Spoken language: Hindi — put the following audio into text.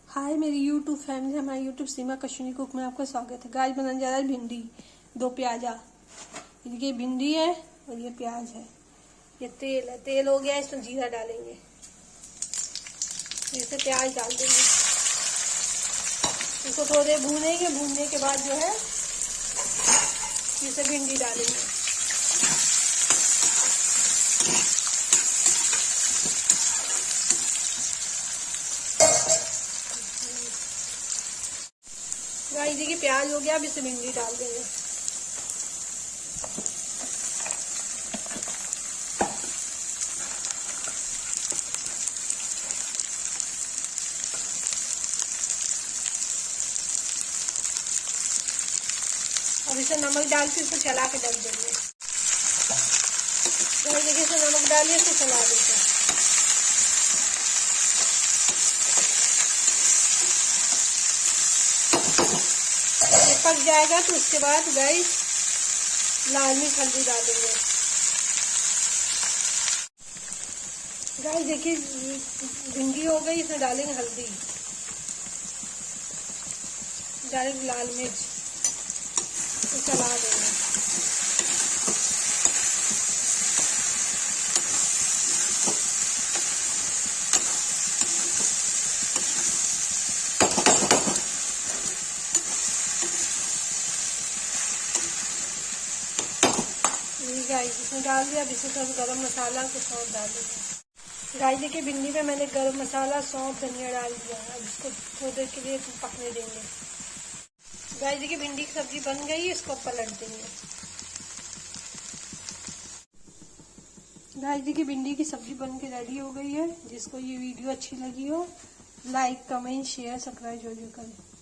हाय मेरी यूट्यूब फैमिली, हमारे यूट्यूब सीमा कश्मीरी कुक में आपका स्वागत है। गाइस बनाने जा रहा है भिंडी, 2 प्याजा। ये भिंडी है और ये प्याज है। ये तेल है, तेल हो गया, इसमें जीरा डालेंगे, जैसे प्याज डाल देंगे, इसको थोड़ी देर भूनेंगे। भूनने के बाद जो है इसे भिंडी डालेंगे। गाइस देखिए प्याज हो गया, अब इसे भिंडी डाल देंगे। अब इसे नमक डाल के इसे चला के ढक देंगे। गाइस देखिए इसे नमक डालिए, इसे चला देते हैं। पक जाएगा तो उसके बाद गाइस लाल मिर्च हल्दी डालेंगे। गाइस देखिए भिंडी हो गई, इसमें डालेंगे हल्दी, डालेंगे लाल मिर्च, तो चला देंगे। गाइस इसमें डाल दिया। अब इसमें थोड़ा गरम मसाला कुछ और डाल देंगे। गाइस देखिए भिंडी में मैंने गरम मसाला, सौंफ, धनिया डाल दिया। अब इसको थोड़ी देर के लिए पकने देंगे। गाइस देखिए भिंडी की सब्जी बन गई, इसको पलट देंगे। गाइस देखिए भिंडी की सब्जी बन के रेडी हो गई है। जिसको ये वीडियो अच्छी लगी हो, लाइक, कमेंट, शेयर, सब्सक्राइब जरूर करें।